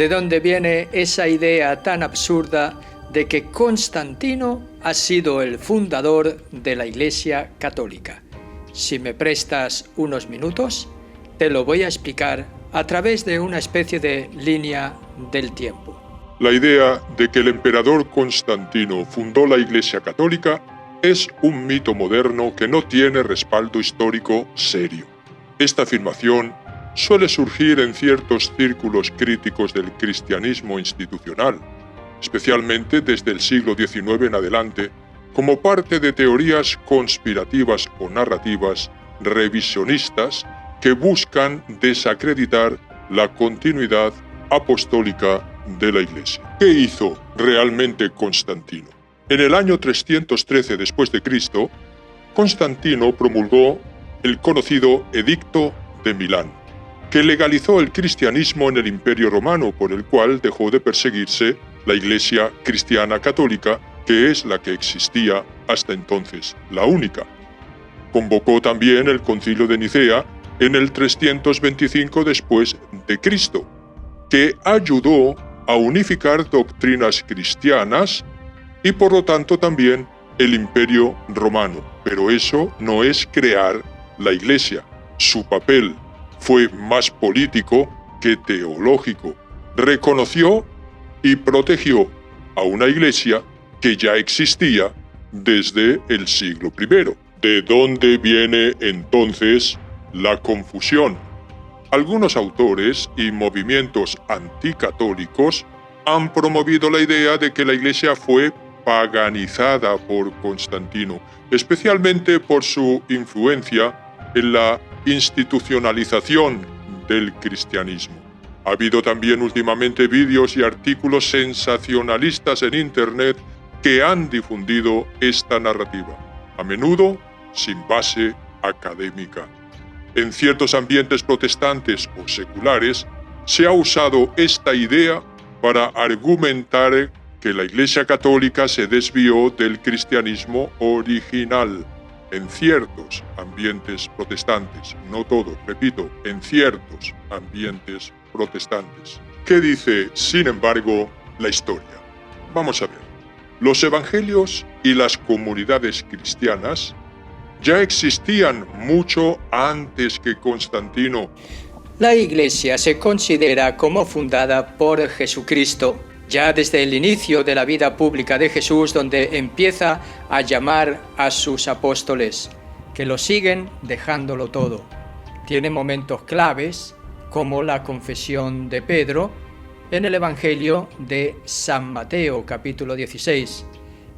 ¿De dónde viene esa idea tan absurda de que Constantino ha sido el fundador de la Iglesia Católica? Si me prestas unos minutos, te lo voy a explicar a través de una especie de línea del tiempo. La idea de que el emperador Constantino fundó la Iglesia Católica es un mito moderno que no tiene respaldo histórico serio. Esta afirmación suele surgir en ciertos círculos críticos del cristianismo institucional, especialmente desde el siglo XIX en adelante, como parte de teorías conspirativas o narrativas revisionistas que buscan desacreditar la continuidad apostólica de la Iglesia. ¿Qué hizo realmente Constantino? En el año 313 después de Cristo, Constantino promulgó el conocido Edicto de Milán, que legalizó el cristianismo en el Imperio Romano, por el cual dejó de perseguirse la Iglesia cristiana católica, que es la que existía hasta entonces, la única. Convocó también el Concilio de Nicea en el 325 después de Cristo, que ayudó a unificar doctrinas cristianas y por lo tanto también el Imperio Romano. Pero eso no es crear la Iglesia. Su papel fue más político que teológico. Reconoció y protegió a una Iglesia que ya existía desde el siglo I. ¿De dónde viene entonces la confusión? Algunos autores y movimientos anticatólicos han promovido la idea de que la Iglesia fue paganizada por Constantino, especialmente por su influencia en la institucionalización del cristianismo. Ha habido también últimamente vídeos y artículos sensacionalistas en Internet que han difundido esta narrativa, a menudo sin base académica. En ciertos ambientes protestantes o seculares se ha usado esta idea para argumentar que la Iglesia Católica se desvió del cristianismo original. En ciertos ambientes protestantes, no todos, repito, en ciertos ambientes protestantes. ¿Qué dice, sin embargo, la historia? Vamos a ver. Los evangelios y las comunidades cristianas ya existían mucho antes que Constantino. La Iglesia se considera como fundada por Jesucristo, ya desde el inicio de la vida pública de Jesús, donde empieza a llamar a sus apóstoles, que lo siguen dejándolo todo. Tiene momentos claves, como la confesión de Pedro, en el Evangelio de San Mateo, capítulo 16,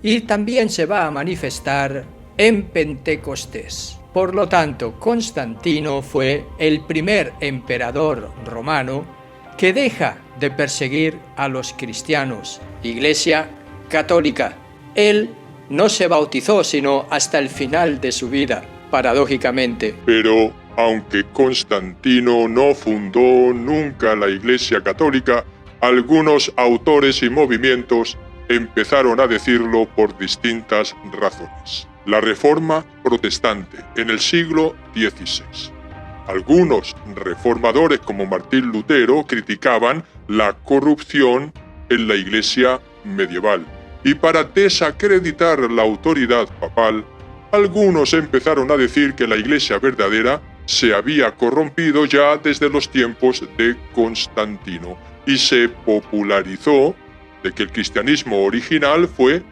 y también se va a manifestar en Pentecostés. Por lo tanto, Constantino fue el primer emperador romano que deja de perseguir a los cristianos. Iglesia Católica. Él no se bautizó sino hasta el final de su vida, paradójicamente. Pero, aunque Constantino no fundó nunca la Iglesia Católica, algunos autores y movimientos empezaron a decirlo por distintas razones. La Reforma Protestante en el siglo XVI. Algunos reformadores como Martín Lutero criticaban la corrupción en la Iglesia medieval y para desacreditar la autoridad papal, algunos empezaron a decir que la Iglesia verdadera se había corrompido ya desde los tiempos de Constantino y se popularizó de que el cristianismo original fue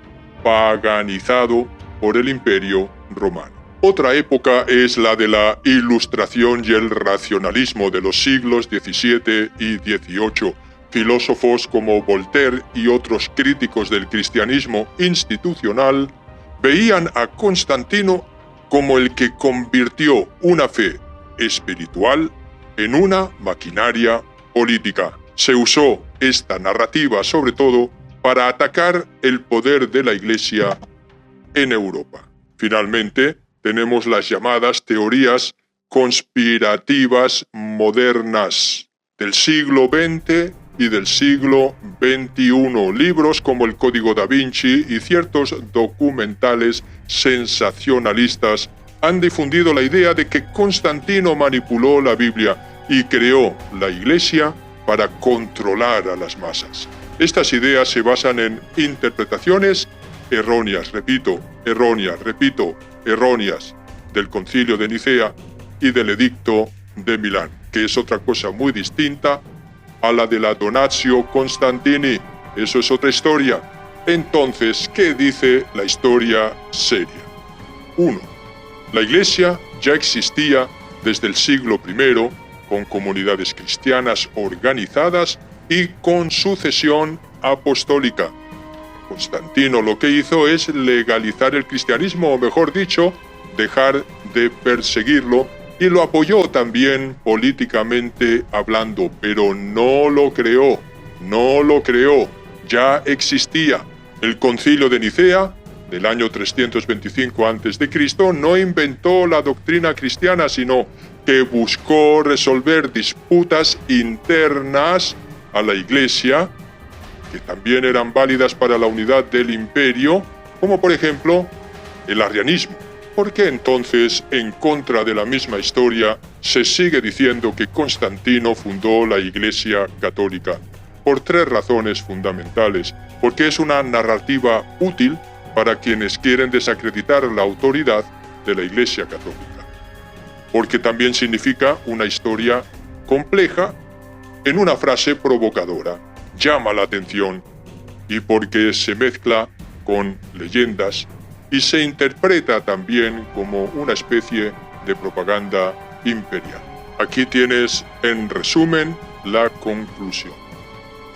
paganizado por el Imperio Romano. Otra época es la de la Ilustración y el racionalismo de los siglos XVII y XVIII. Filósofos como Voltaire y otros críticos del cristianismo institucional veían a Constantino como el que convirtió una fe espiritual en una maquinaria política. Se usó esta narrativa sobre todo para atacar el poder de la Iglesia en Europa. Finalmente, tenemos las llamadas teorías conspirativas modernas del siglo XX y del siglo XXI. Libros como El Código da Vinci y ciertos documentales sensacionalistas han difundido la idea de que Constantino manipuló la Biblia y creó la Iglesia para controlar a las masas. Estas ideas se basan en interpretaciones erróneas, erróneas del Concilio de Nicea y del Edicto de Milán, que es otra cosa muy distinta a la de la Donatio Constantini. Eso es otra historia. Entonces, ¿qué dice la historia seria? 1. La Iglesia ya existía desde el siglo I, con comunidades cristianas organizadas y con sucesión apostólica. Constantino lo que hizo es legalizar el cristianismo, o mejor dicho, dejar de perseguirlo, y lo apoyó también políticamente hablando, pero no lo creó, ya existía. El Concilio de Nicea, del año 325 a.C., no inventó la doctrina cristiana, sino que buscó resolver disputas internas a la Iglesia, que también eran válidas para la unidad del imperio, como por ejemplo el arrianismo. ¿Por qué entonces, en contra de la misma historia, se sigue diciendo que Constantino fundó la Iglesia Católica? Por 3 razones fundamentales. Porque es una narrativa útil para quienes quieren desacreditar la autoridad de la Iglesia Católica. Porque también significa una historia compleja en una frase provocadora, llama la atención, y porque se mezcla con leyendas y se interpreta también como una especie de propaganda imperial. Aquí tienes, en resumen, la conclusión.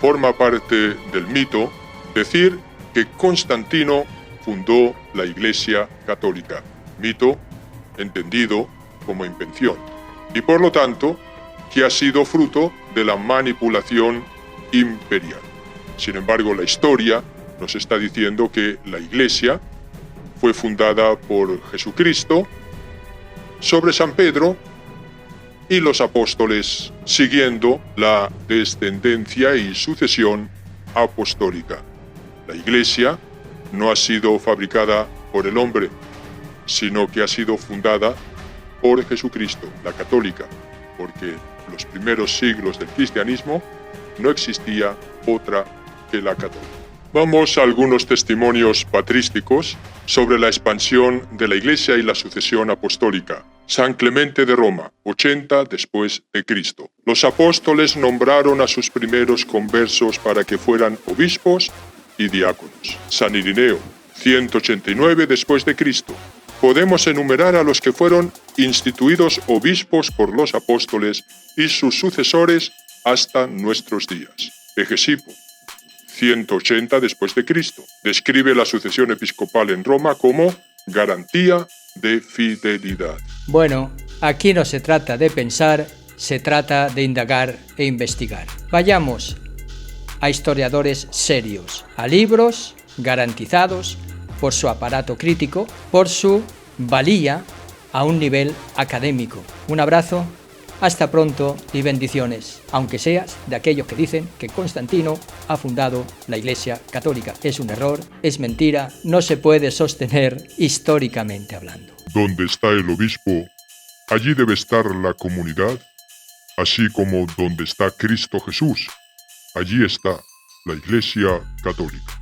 Forma parte del mito decir que Constantino fundó la Iglesia Católica, mito entendido como invención, y por lo tanto que ha sido fruto de la manipulación imperial. Sin embargo, la historia nos está diciendo que la Iglesia fue fundada por Jesucristo sobre San Pedro y los apóstoles, siguiendo la descendencia y sucesión apostólica. La Iglesia no ha sido fabricada por el hombre, sino que ha sido fundada por Jesucristo, la católica, porque en los primeros siglos del cristianismo no existía otra que la católica. Vamos a algunos testimonios patrísticos sobre la expansión de la Iglesia y la sucesión apostólica. San Clemente de Roma, 80 después de Cristo. Los apóstoles nombraron a sus primeros conversos para que fueran obispos y diáconos. San Irineo, 189 después de Cristo. Podemos enumerar a los que fueron instituidos obispos por los apóstoles y sus sucesores hasta nuestros días. Hegesipo, 180 después de Cristo. Describe la sucesión episcopal en Roma como garantía de fidelidad. Bueno, aquí no se trata de pensar, se trata de indagar e investigar. Vayamos a historiadores serios, a libros garantizados por su aparato crítico, por su valía a un nivel académico. Un abrazo, hasta pronto y bendiciones, aunque seas de aquellos que dicen que Constantino ha fundado la Iglesia Católica. Es un error, es mentira, no se puede sostener históricamente hablando. Donde está el obispo, allí debe estar la comunidad, así como donde está Cristo Jesús, allí está la Iglesia Católica.